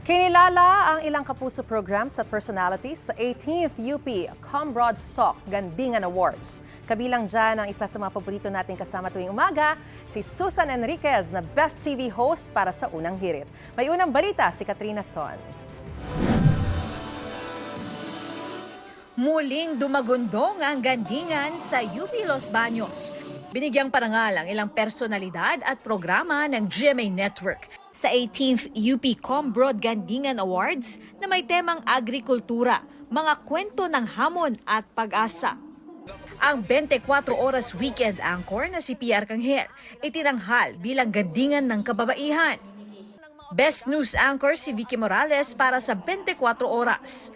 Kinilala ang ilang kapuso programs at personalities sa 18th UP Combroad SOC Gandingan Awards. Kabilang dyan ang isa sa mga paborito nating kasama tuwing umaga, si Susan Enriquez na Best TV host para sa unang hirit. May unang balita si Katrina Son. Muling dumagundong ang Gandingan sa UP Los Baños. Binigyang parangal ang ilang personalidad at programa ng GMA Network sa 18th UP Combroad Gandingan Awards na may temang agrikultura, mga kwento ng hamon at pag-asa. Ang 24 oras weekend anchor na si P. Arcangel itinanghal bilang Gandingan ng kababaihan. Best News Anchor si Vicky Morales para sa 24 oras.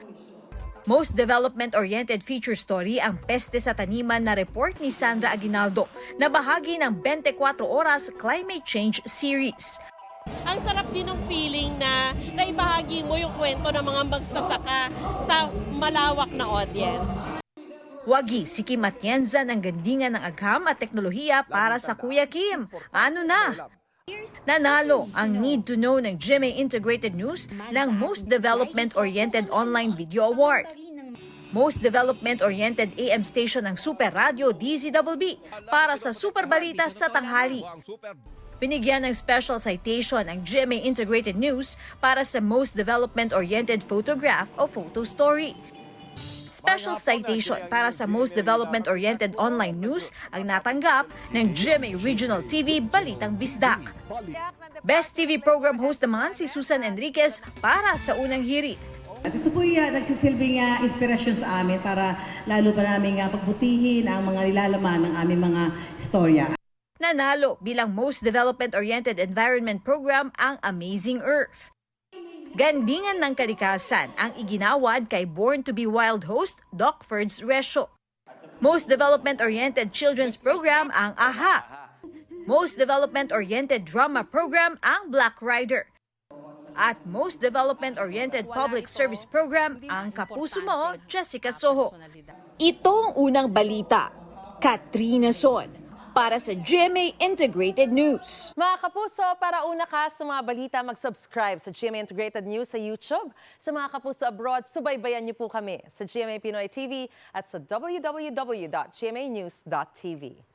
Most development-oriented feature story ang Peste sa Taniman na report ni Sandra Aguinaldo na bahagi ng 24 Oras Climate Change Series. Ang sarap din ng feeling na naibahagi mo yung kwento ng mga magsasaka sa malawak na audience. Wagi si Kim Atienza ng Gandingan ng Agham at Teknolohiya para sa Kuya Kim. Ano na? Nanalo ang Need to Know ng GMA Integrated News ng Most Development-Oriented Online Video Award. Most Development-Oriented AM Station ng Super Radio DZBB para sa Super Balita sa tanghali. Binigyan ng special citation ang GMA Integrated News para sa Most Development-Oriented Photograph o Photo Story. Special citation para sa Most Development-Oriented Online News ang natanggap ng GMA Regional TV Balitang Bisdak. Best TV Program Host naman si Susan Enriquez para sa unang hirit. At ito po nagsisilbing inspirasyon sa amin para lalo pa namin pagbutihin ang mga nilalaman ng aming mga istorya. Nanalo bilang Most Development-Oriented Environment Program ang Amazing Earth. Gandingan ng kalikasan ang iginawad kay Born to be Wild host Doc Ferds Resio. Most Development-Oriented Children's Program ang AHA. Most Development-Oriented Drama Program ang Black Rider. At Most Development-Oriented Public Service Program ang Kapuso Mo, Jessica Soho. Ito ang unang balita. Katrina Son para sa GMA Integrated News. Mga kapuso, para una ka sa mga balita, mag-subscribe sa GMA Integrated News sa YouTube. Sa mga kapuso abroad, subaybayan niyo po kami sa GMA Pinoy TV at sa www.gmanews.tv.